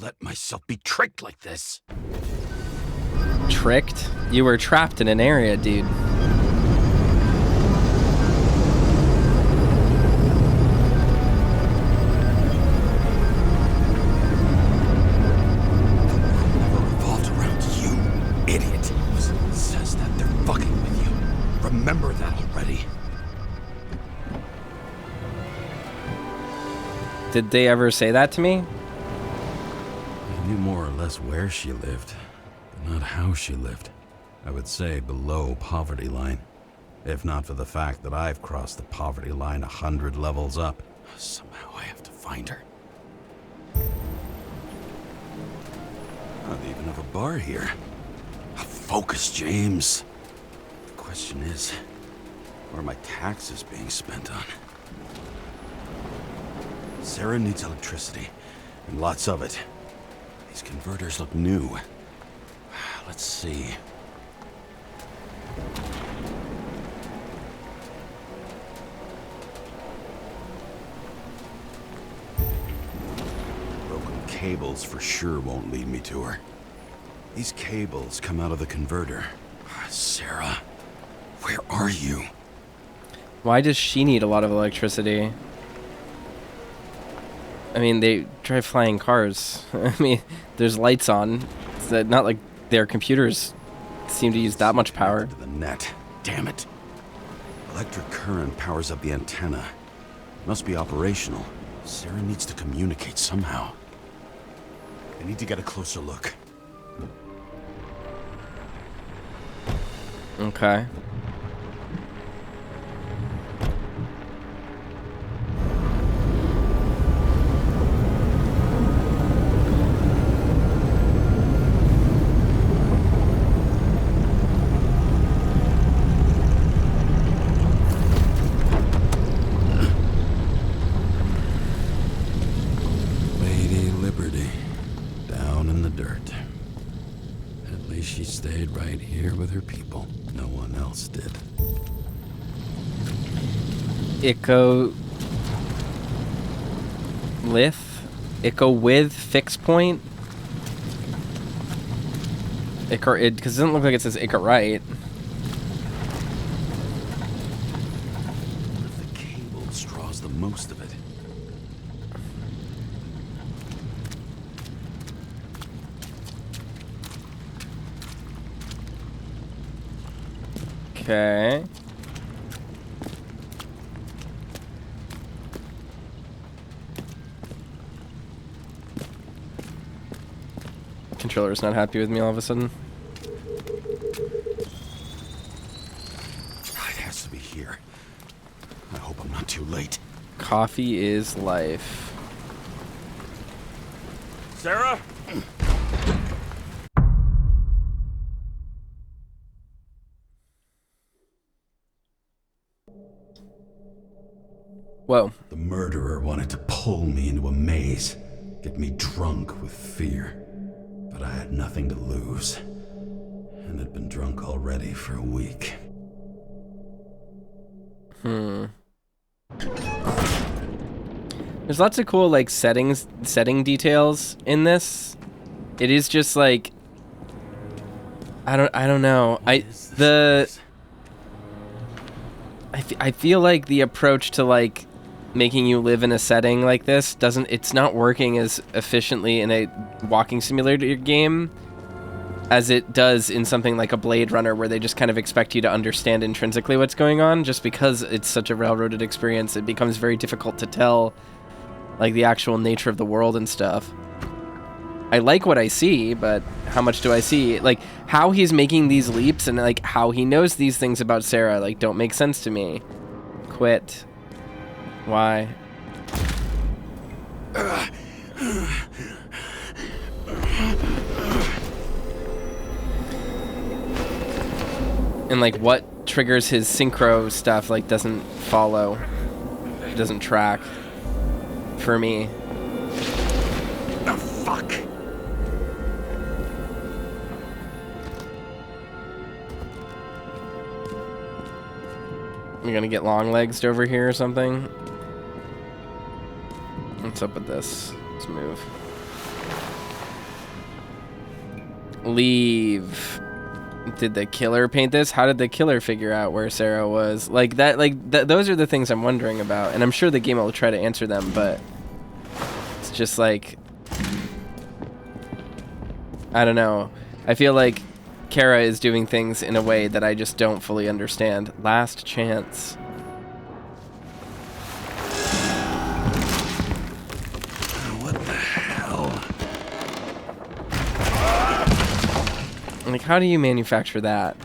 let myself be tricked like this. Tricked? You were trapped in an area, dude. Remember that already. Did they ever say that to me? I knew more or less where she lived, but not how she lived. I would say below poverty line. If not for the fact that I've crossed the poverty line 100 levels up. Somehow I have to find her. Not even have a bar here. Focus, James. Question is, what are my taxes being spent on? Sara needs electricity, and lots of it. These converters look new. Let's see. Broken cables for sure won't lead me to her. These cables come out of the converter. Sara. Where are you? Why does she need a lot of electricity? I mean, they drive flying cars. I mean, there's lights on. It's not like their computers seem to use that much power. To the net. Damn it. Electric current powers up the antenna. Must be operational. Sara needs to communicate somehow. I need to get a closer look. Okay. Lady Liberty, down in the dirt. At least she stayed right here with her people. No one else did. Echo with fixed point. Because it doesn't look like it says Ica right. The cable draws the most of it. Okay. Controller's not happy with me all of a sudden. It has to be here. I hope I'm not too late. Coffee is life. Sara? Whoa. The murderer wanted to pull me into a maze, get me drunk with fear. But I had nothing to lose, and had been drunk already for a week. There's lots of cool like setting details in this. It is just like I don't know. I feel like the approach to like making you live in a setting like this it's not working as efficiently in a walking simulator game as it does in something like a Blade Runner, where they just kind of expect you to understand intrinsically what's going on. Just because it's such a railroaded experience, it becomes very difficult to tell like the actual nature of the world and stuff. I like what I see, but how much do I see? Like how he's making these leaps and like how he knows these things about Sara like don't make sense to me. Quit. Why? And like what triggers his synchro stuff like doesn't follow, doesn't track for me. Oh, fuck. You're gonna get long legs over here or something? What's up with this? Let's move. Leave. Did the killer paint this? How did the killer figure out where Sarah was? Like that, those are the things I'm wondering about, and I'm sure the game will try to answer them, but it's just like, I don't know. I feel like Kara is doing things in a way that I just don't fully understand. Last chance. What the hell? Like, how do you manufacture that?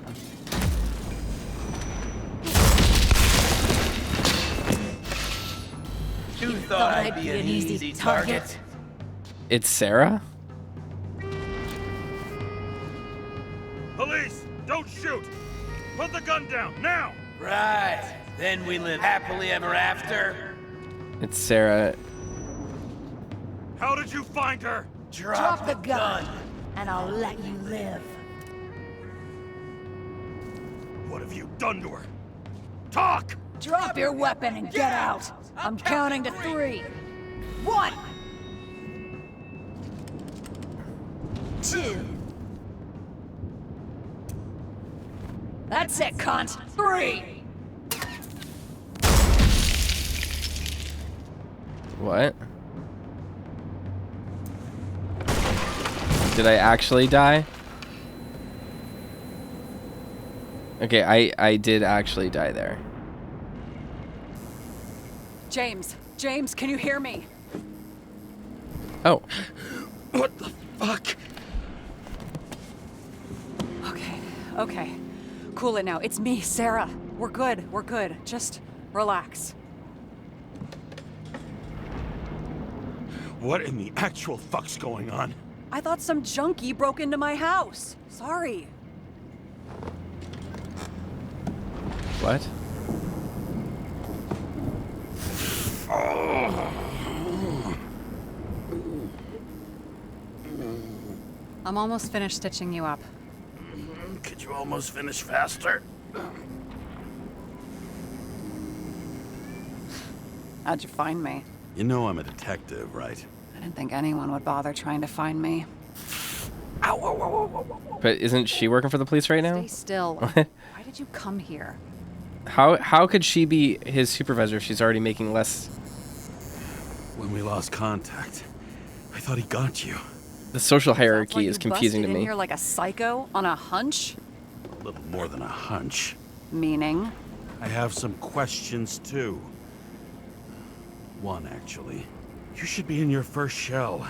You thought I'd be an easy target? It's Sarah? Police! Don't shoot! Put the gun down, now! Right. Then we live happily ever after. It's Sarah. How did you find her? Drop the gun. and I'll let you live. What have you done to her? Talk! Drop your weapon and get out! I'm counting to 3. 1! 2. That's it, cunt! 3! What? Did I actually die? Okay, I did actually die there. James, can you hear me? Oh. What the fuck? Okay. Cool it now. It's me, Sarah. We're good. Just relax. What in the actual fuck's going on? I thought some junkie broke into my house. Sorry. What? I'm almost finished stitching you up. Could you almost finish faster? How'd you find me? You know I'm a detective, right? I didn't think anyone would bother trying to find me. But isn't she working for the police right now? Stay still. Why did you come here? How could she be his supervisor if she's already making less? When we lost contact, I thought he got you. The social Sounds like hierarchy is you confusing to busted in me. here like a psycho on a hunch? A little more than a hunch. Meaning? I have some questions, too. One, actually. You should be in your first shell.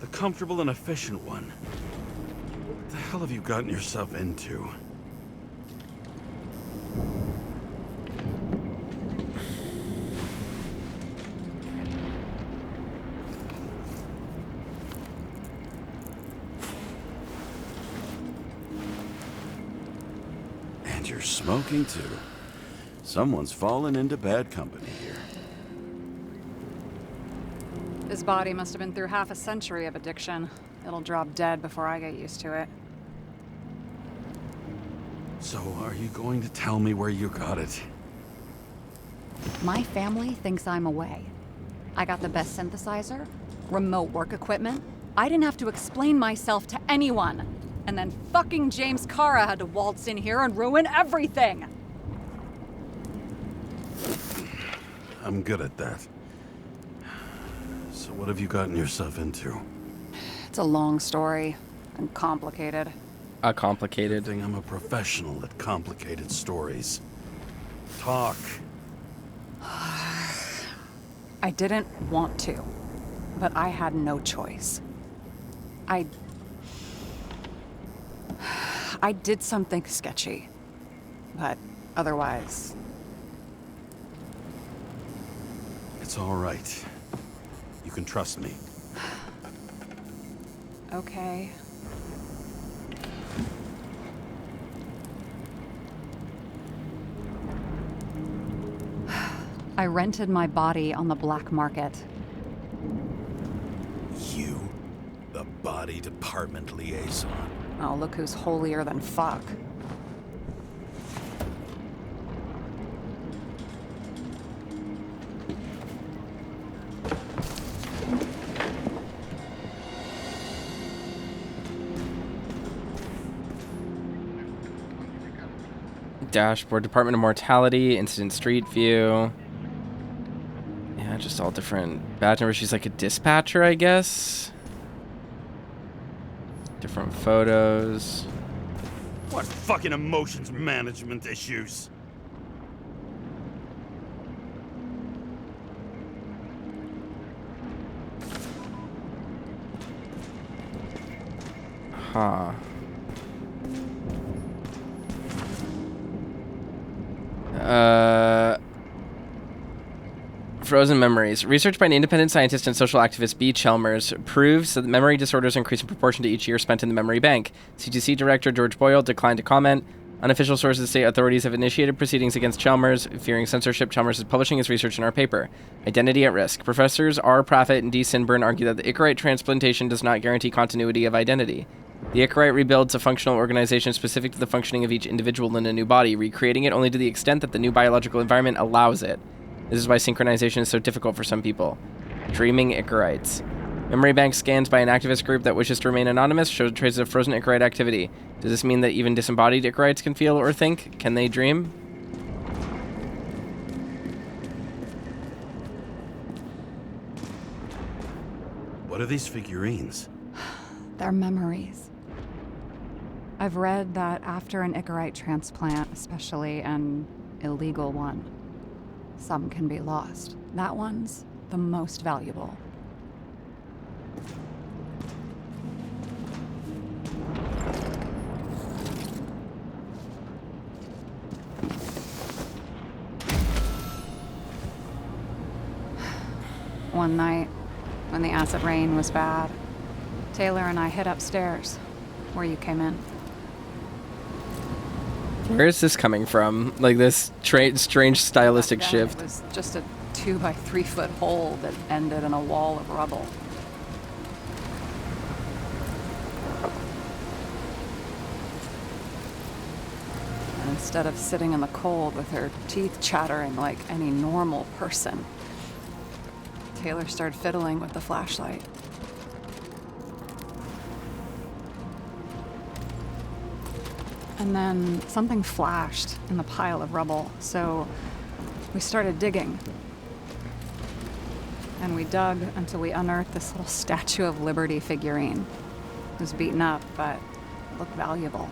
The comfortable and efficient one. What the hell have you gotten yourself into? And you're smoking, too. Someone's fallen into bad company here. His body must have been through half a century of addiction. It'll drop dead before I get used to it. So, are you going to tell me where you got it? My family thinks I'm away. I got the best synthesizer, remote work equipment. I didn't have to explain myself to anyone. And then fucking James Karra had to waltz in here and ruin everything. I'm good at that. So what have you gotten yourself into? It's a long story and complicated. Complicated. Good thing I'm a professional at complicated stories. Talk. I didn't want to, but I had no choice. I did something sketchy, but otherwise... It's all right. You can trust me. Okay. I rented my body on the black market. You, the body department liaison. Oh, look who's holier than fuck. Dashboard, Department of Mortality, Incident Street View. Yeah, just all different badge numbers. She's like a dispatcher, I guess. Different photos. What fucking emotions management issues? Huh. Frozen memories. Research by an independent scientist and social activist B. Chalmers proves that memory disorders increase in proportion to each year spent in the memory bank. CTC Director George Boyle declined to comment. Unofficial sources say authorities have initiated proceedings against Chalmers. Fearing censorship, Chalmers is publishing his research in our paper. Identity at risk. Professors R. Proffitt and D. Sinburn argue that the Icarite transplantation does not guarantee continuity of identity. The Icarite rebuilds a functional organization specific to the functioning of each individual in a new body, recreating it only to the extent that the new biological environment allows it. This is why synchronization is so difficult for some people. Dreaming Icarites. Memory bank scans by an activist group that wishes to remain anonymous showed traces of frozen Icarite activity. Does this mean that even disembodied Icarites can feel or think? Can they dream? What are these figurines? They're memories. I've read that after an Icarite transplant, especially an illegal one, some can be lost. That one's the most valuable. One night, when the acid rain was bad, Taylor and I hid upstairs, where you came in. Where is this coming from? Like this strange stylistic Back then, shift. It was just a 2 by 3 foot hole that ended in a wall of rubble. And instead of sitting in the cold with her teeth chattering like any normal person, Taylor started fiddling with the flashlight. And then something flashed in the pile of rubble, so we started digging. And we dug until we unearthed this little Statue of Liberty figurine. It was beaten up, but it looked valuable.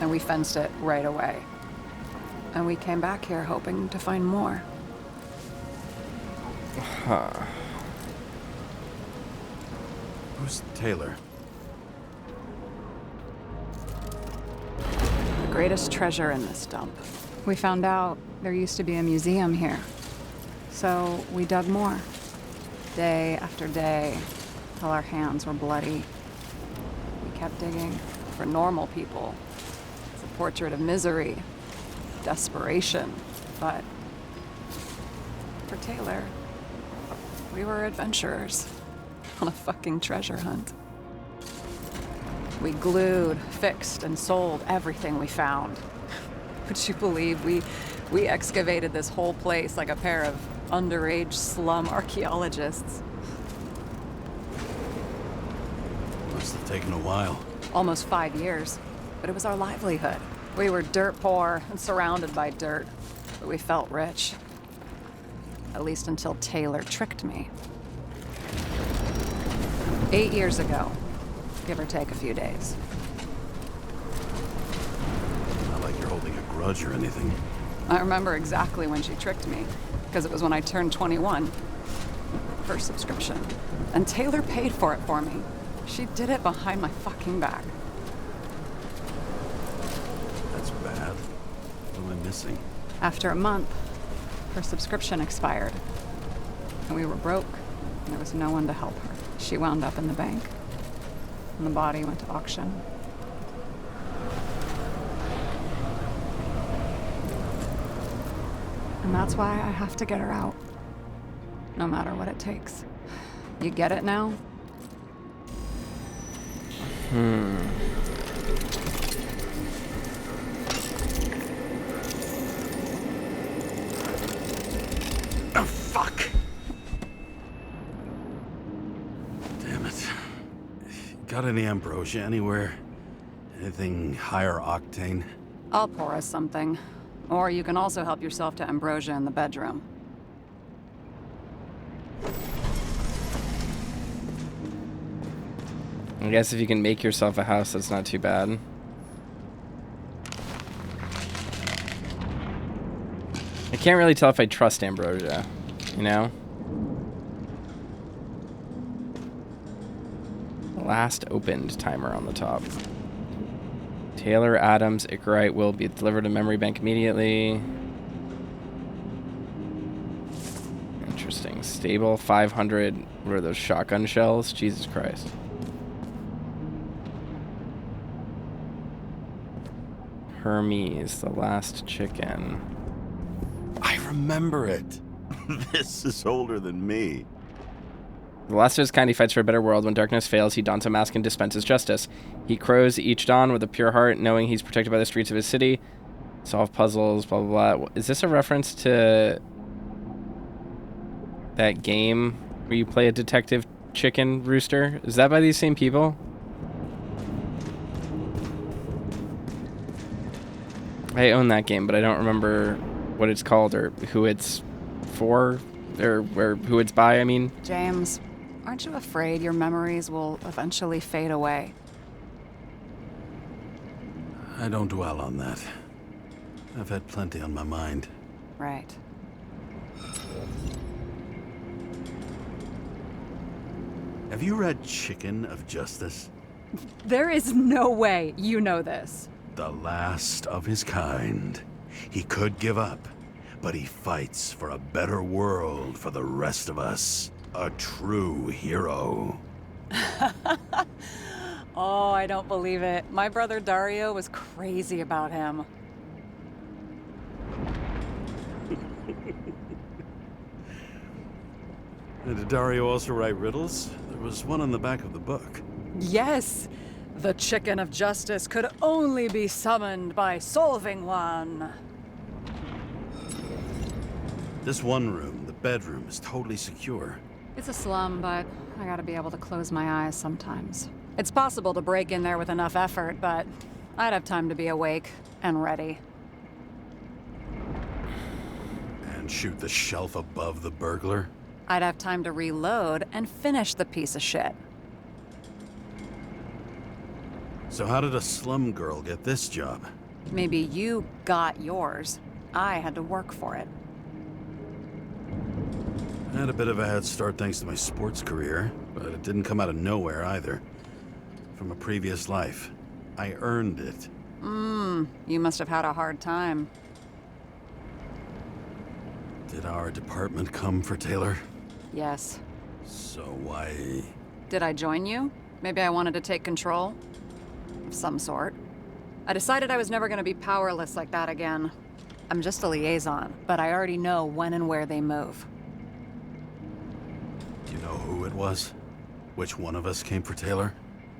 And we fenced it right away. And we came back here hoping to find more. Huh. Who's Taylor? The greatest treasure in this dump. We found out there used to be a museum here. So we dug more. Day after day, till our hands were bloody. We kept digging for normal people. It's a portrait of misery, desperation, but for Taylor, we were adventurers on a fucking treasure hunt. We glued, fixed, and sold everything we found. Would you believe we excavated this whole place like a pair of underage slum archaeologists? Must have taken a while. Almost 5 years, but it was our livelihood. We were dirt poor and surrounded by dirt, but we felt rich. At least until Taylor tricked me. 8 years ago, give or take a few days. Not like you're holding a grudge or anything. I remember exactly when she tricked me, because it was when I turned 21. First subscription. And Taylor paid for it for me. She did it behind my fucking back. That's bad. What am I missing? After a month, her subscription expired. And we were broke, and there was no one to help her. She wound up in the bank, and the body went to auction. And that's why I have to get her out. No matter what it takes. You get it now? Oh, fuck! Damn it. Got any ambrosia anywhere? Anything higher octane? I'll pour us something. Or you can also help yourself to ambrosia in the bedroom. I guess if you can make yourself a house, that's not too bad. I can't really tell if I trust ambrosia, you know? Last opened timer on the top. Taylor, Adams, Icarite will be delivered to memory bank immediately. Interesting. Stable 500. What are those shotgun shells? Jesus Christ. Hermes, the last chicken. I remember it. This is older than me. The last of his kind, he fights for a better world. When darkness fails, he dons a mask and dispenses justice. He crows each dawn with a pure heart, knowing he's protected by the streets of his city. Solve puzzles, blah, blah, blah. Is this a reference to that game where you play a detective chicken rooster? Is that by these same people? I own that game, but I don't remember what it's called or who it's for, or who it's by, I mean. James, aren't you afraid your memories will eventually fade away? I don't dwell on that. I've had plenty on my mind. Right. Have you read Chicken of Justice? There is no way you know this. The last of his kind. He could give up, but he fights for a better world for the rest of us. A true hero. Oh, I don't believe it. My brother Dario was crazy about him. Did Dario also write riddles? There was one on the back of the book. Yes, the chicken of justice could only be summoned by solving one. This one room, the bedroom, is totally secure. It's a slum, but I gotta be able to close my eyes sometimes. It's possible to break in there with enough effort, but I'd have time to be awake and ready. And shoot the shelf above the burglar? I'd have time to reload and finish the piece of shit. So how did a slum girl get this job? Maybe you got yours. I had to work for it. I had a bit of a head start thanks to my sports career, but it didn't come out of nowhere either. From a previous life. I earned it. You must have had a hard time. Did our department come for Taylor? Yes. So why... Did I join you? Maybe I wanted to take control? Of some sort. I decided I was never gonna be powerless like that again. I'm just a liaison, but I already know when and where they move. Do you know who it was? Which one of us came for Taylor?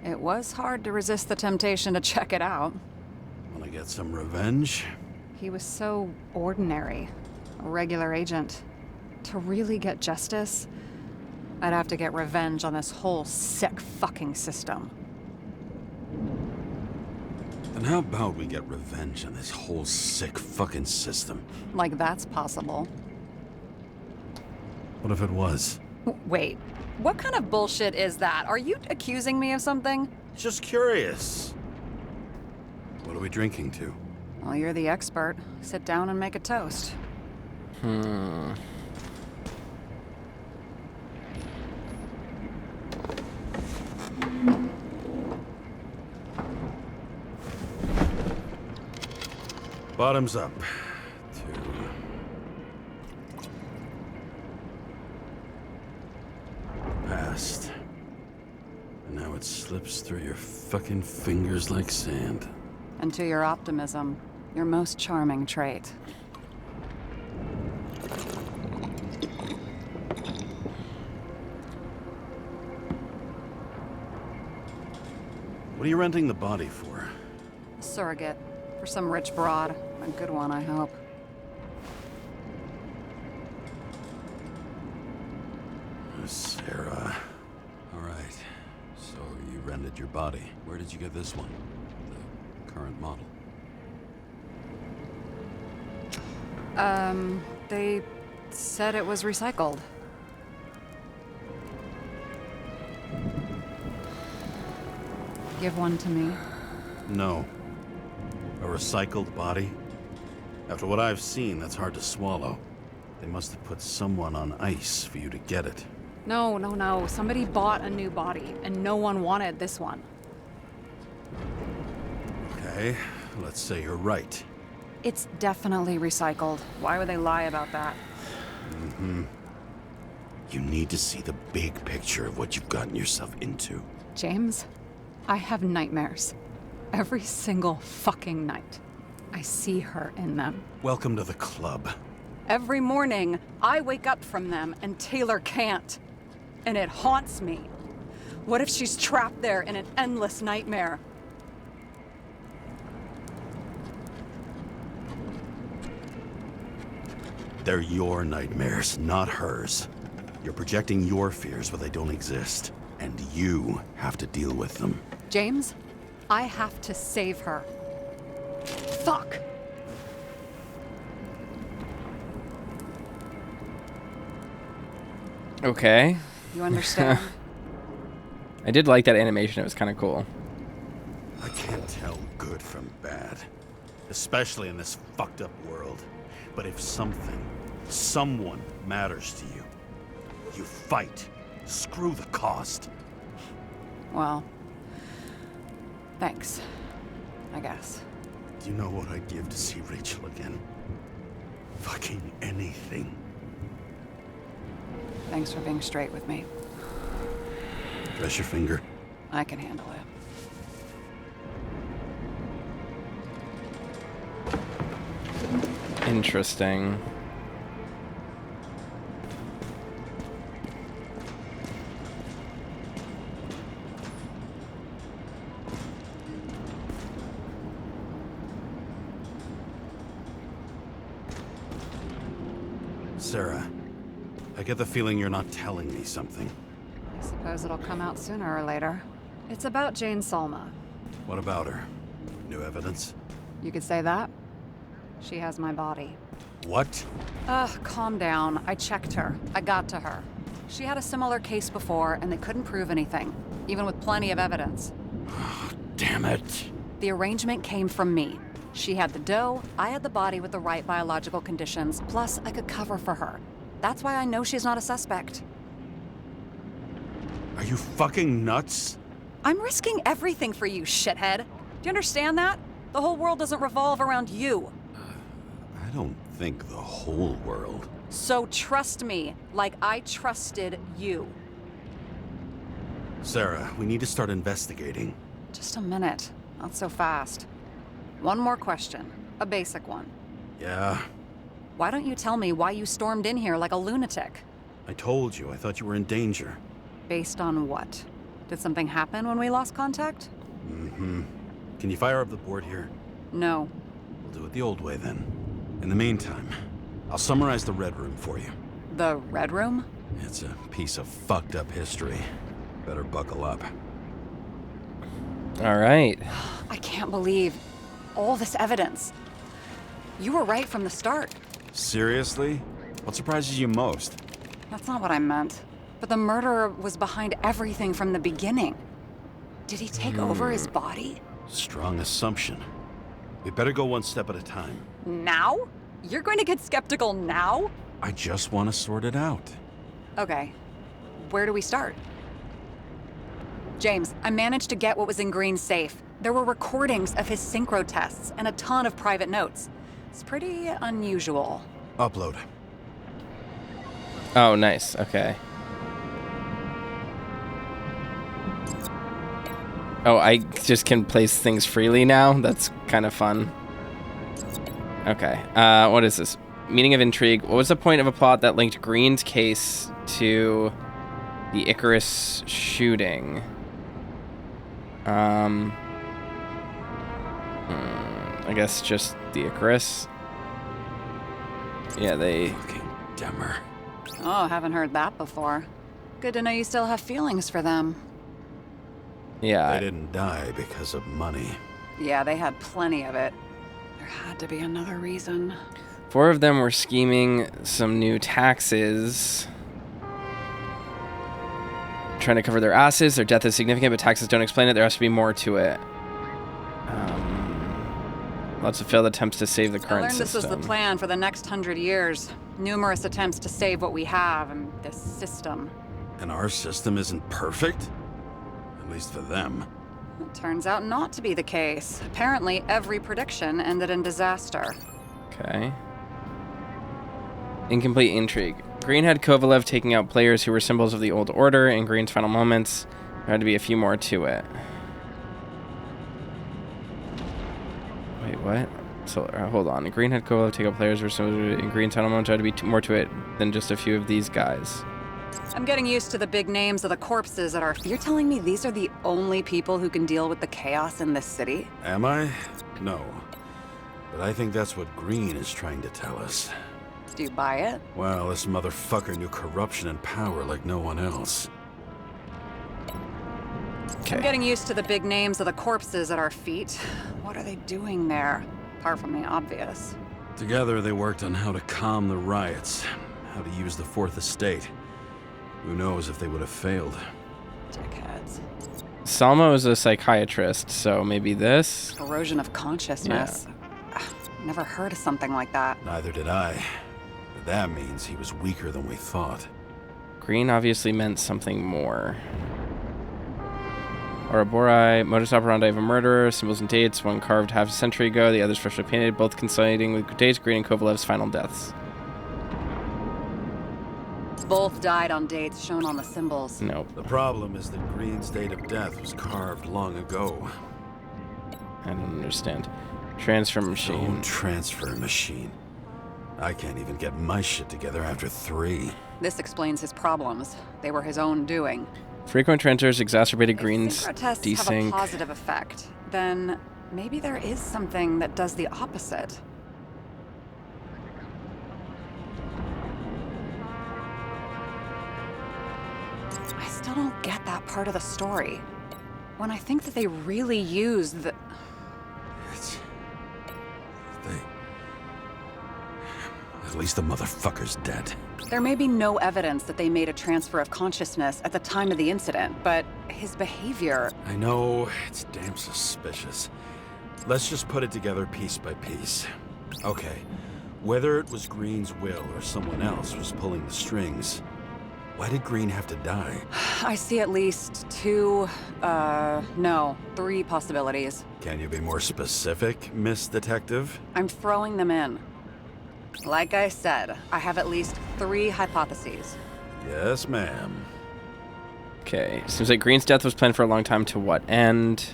It was hard to resist the temptation to check it out. Wanna get some revenge? He was so ordinary. A regular agent. To really get justice, I'd have to get revenge on this whole sick fucking system. Then how about we get revenge on this whole sick fucking system? Like that's possible. What if it was? Wait, what kind of bullshit is that? Are you accusing me of something? Just curious. What are we drinking to? Well, you're the expert. Sit down and make a toast. Bottoms up. Past. And now it slips through your fucking fingers like sand. And to your optimism, your most charming trait. What are you renting the body for? Surrogate. For some rich broad. A good one, I hope. Sarah. All right. So you rented your body. Where did you get this one? The current model. They said it was recycled. Give one to me. No. A recycled body? After what I've seen, that's hard to swallow. They must have put someone on ice for you to get it. No. Somebody bought a new body, and no one wanted this one. Okay, let's say you're right. It's definitely recycled. Why would they lie about that? You need to see the big picture of what you've gotten yourself into. James, I have nightmares. Every single fucking night. I see her in them. Welcome to the club. Every morning, I wake up from them and Taylor can't. And it haunts me. What if she's trapped there in an endless nightmare? They're your nightmares, not hers. You're projecting your fears where they don't exist, and you have to deal with them. James, I have to save her. Fuck! Okay. You understand? I did like that animation. It was kind of cool. I can't tell good from bad, especially in this fucked up world. But if someone matters to you, you fight. Screw the cost. Well, thanks, I guess. Do you know what I'd give to see Rachel again? Fucking anything. Thanks for being straight with me. Press your finger. I can handle it. Interesting. Sarah, I get the feeling you're not telling me something. I suppose it'll come out sooner or later. It's about Jane Salma. What about her? New evidence? You could say that. She has my body. What? Calm down. I checked her. I got to her. She had a similar case before, and they couldn't prove anything, even with plenty of evidence. Damn it. The arrangement came from me. She had the dough, I had the body with the right biological conditions, plus I could cover for her. That's why I know she's not a suspect. Are you fucking nuts? I'm risking everything for you, shithead. Do you understand that? The whole world doesn't revolve around you. I don't think the whole world. So trust me, like I trusted you. Sarah, we need to start investigating. Just a minute. Not so fast. One more question. A basic one. Yeah, Why don't you tell me why you stormed in here like a lunatic? I told you. I thought you were in danger. Based on what? Did something happen when we lost contact? Can you fire up the board here? No. We'll do it the old way then. In the meantime, I'll summarize the Red Room for you. The Red Room? It's a piece of fucked up history. Better buckle up. All right. I can't believe all this evidence. You were right from the start. Seriously? What surprises you most? That's not what I meant. But the murderer was behind everything from the beginning. Did he take over his body? Strong assumption. We better go one step at a time. Now? You're going to get skeptical now? I just want to sort it out. Okay. Where do we start? James, I managed to get what was in Green's safe. There were recordings of his synchro tests and a ton of private notes. It's pretty unusual. Upload. Oh, nice. Okay. Oh, I just can place things freely now? That's kind of fun. Okay. What is this? Meaning of intrigue. What was the point of a plot that linked Green's case to the Icarus shooting? I guess just the Icarus. Yeah, they... Fucking Demmer. Oh, haven't heard that before. Good to know you still have feelings for them. Yeah. They didn't die because of money. Yeah, they had plenty of it. There had to be another reason. 4 of them were scheming some new taxes. Trying to cover their asses. Their death is significant, but taxes don't explain it. There has to be more to it. Lots of failed attempts to save the current I learned system. this was the plan for the next 100 years. Numerous attempts to save what we have and this system. And our system isn't perfect? At least for them. It turns out not to be the case. Apparently, every prediction ended in disaster. Okay. Incomplete intrigue. Green had Kovalev taking out players who were symbols of the old order. In Green's final moments, there had to be a few more to it. Wait, what? So, hold on. Green had Kovalev take out players who were symbols in Green's final moments. There had to be more to it than just a few of these guys. I'm getting used to the big names of the corpses at our... You're telling me these are the only people who can deal with the chaos in this city? Am I? No. But I think that's what Green is trying to tell us. Do you buy it? Well, this motherfucker knew corruption and power like no one else. I'm getting used to the big names of the corpses at our feet. What are they doing there? Apart from the obvious. Together, they worked on how to calm the riots, how to use the Fourth Estate. Who knows if they would have failed. Dickheads. Salma is a psychiatrist, so maybe this? Erosion of consciousness. Never heard of something like that. Neither did I. But that means he was weaker than we thought. Green obviously meant something more. Ouroboros, modus operandi of a murderer, symbols and dates, one carved half a century ago, the others freshly painted, both coinciding with dates, Green and Kovalev's final deaths. Both died on dates shown on the symbols. Nope. The problem is that Green's date of death was carved long ago. I don't understand. Transfer machine. Own transfer machine. I can't even get my shit together after 3. This explains his problems. They were his own doing. Frequent transfers exacerbated Green's If synchro tests have a desync. positive effect, then maybe there is something that does the opposite. I still don't get that part of the story. When I think that they really used the... At least the motherfucker's dead. There may be no evidence that they made a transfer of consciousness at the time of the incident, but his behavior... I know, it's damn suspicious. Let's just put it together piece by piece. Okay, whether it was Green's will or someone else was pulling the strings, why did Green have to die? I see at least 3 possibilities. Can you be more specific, Miss Detective? I'm throwing them in. Like I said, I have at least 3 hypotheses. Yes, ma'am. Okay, seems like Green's death was planned for a long time. To what end?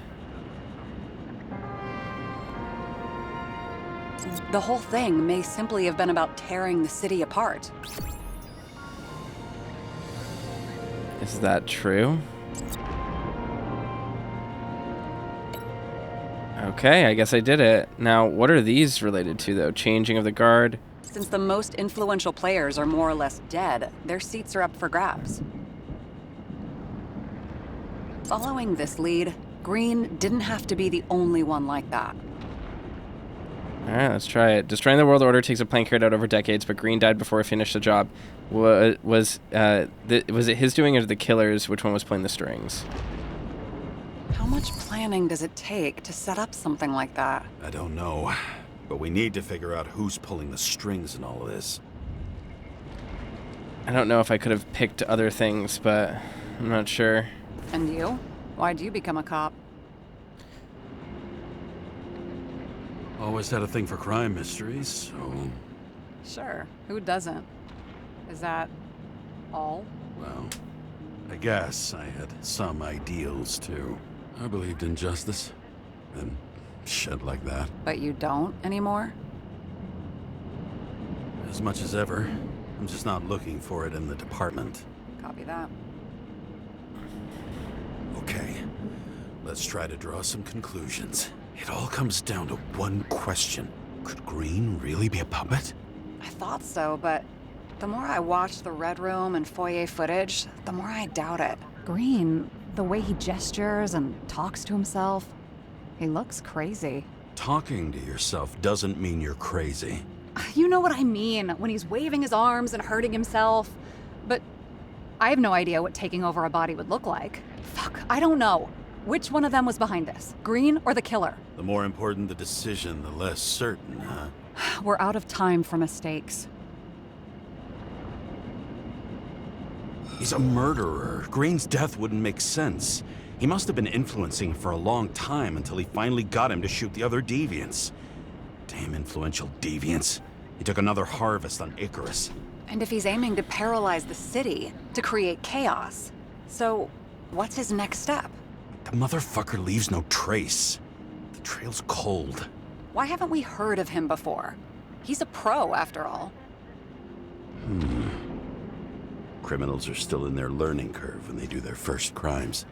The whole thing may simply have been about tearing the city apart. Is that true? Okay, I guess I did it. Now, what are these related to, though? Changing of the guard? Since the most influential players are more or less dead, their seats are up for grabs. Following this lead, Green didn't have to be the only one like that. Alright, let's try it. Destroying the world order takes a plan carried out over decades, but Green died before he finished the job. Was it his doing or the killers? Which one was pulling the strings? How much planning does it take to set up something like that? I don't know, but we need to figure out who's pulling the strings in all of this. I don't know if I could have picked other things, but I'm not sure. And you? Why'd you become a cop? Always had a thing for crime mysteries, so... Sure, who doesn't? Is that all? Well, I guess I had some ideals, too. I believed in justice, and shit like that. But you don't anymore? As much as ever. I'm just not looking for it in the department. Copy that. Okay, let's try to draw some conclusions. It all comes down to one question. Could Green really be a puppet? I thought so, but the more I watch the Red Room and foyer footage, the more I doubt it. Green, the way he gestures and talks to himself, he looks crazy. Talking to yourself doesn't mean you're crazy. You know what I mean, when he's waving his arms and hurting himself. But I have no idea what taking over a body would look like. Fuck, I don't know. Which one of them was behind this? Green or the killer? The more important the decision, the less certain, huh? We're out of time for mistakes. He's a murderer. Green's death wouldn't make sense. He must have been influencing him for a long time until he finally got him to shoot the other deviants. Damn influential deviants. He took another harvest on Icarus. And if he's aiming to paralyze the city, to create chaos, so what's his next step? The motherfucker leaves no trace. The trail's cold. Why haven't we heard of him before? He's a pro, after all. Criminals are still in their learning curve when they do their first crimes.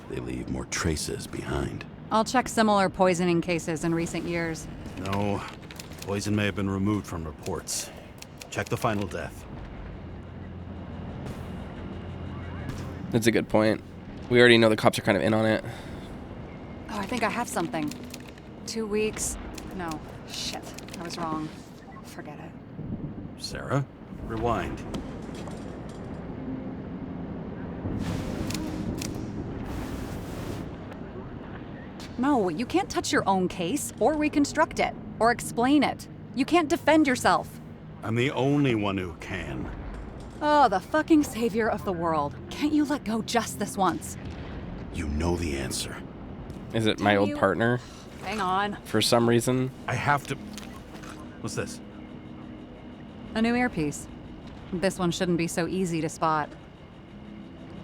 They leave more traces behind. I'll check similar poisoning cases in recent years. No, poison may have been removed from reports. Check the final death. That's a good point. We already know the cops are kind of in on it. Oh, I think I have something. 2 weeks. No, shit. I was wrong. Forget it. Sarah, rewind. No, you can't touch your own case, or reconstruct it, or explain it. You can't defend yourself. I'm the only one who can. Oh, the fucking savior of the world. Can't you let go just this once? You know the answer. Is it my old partner? Hang on. For some reason? I have to... What's this? A new earpiece. This one shouldn't be so easy to spot.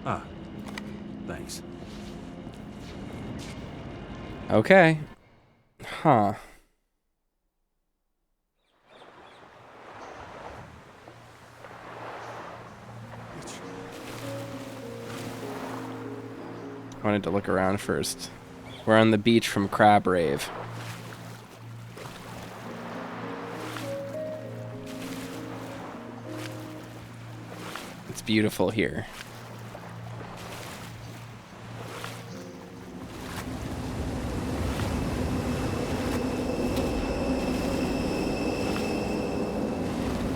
Ah, thanks. Okay. Huh. I wanted to look around first. We're on the beach from Crab Rave. It's beautiful here.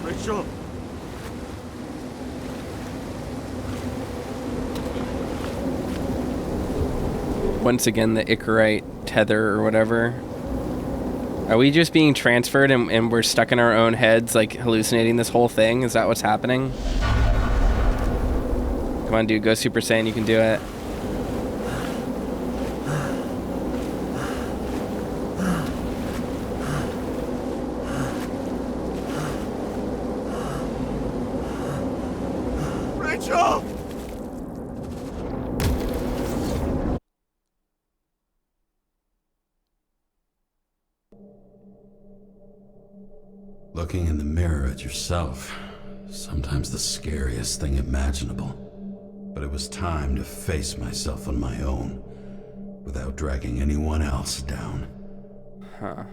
Rachel! Once again, the Icarite tether or whatever. Are we just being transferred and we're stuck in our own heads, like hallucinating this whole thing? Is that what's happening? Come on, dude, go Super Saiyan, you can do it. Rachel! Looking in the mirror at yourself, sometimes the scariest thing imaginable. But it was time to face myself on my own, without dragging anyone else down. Huh.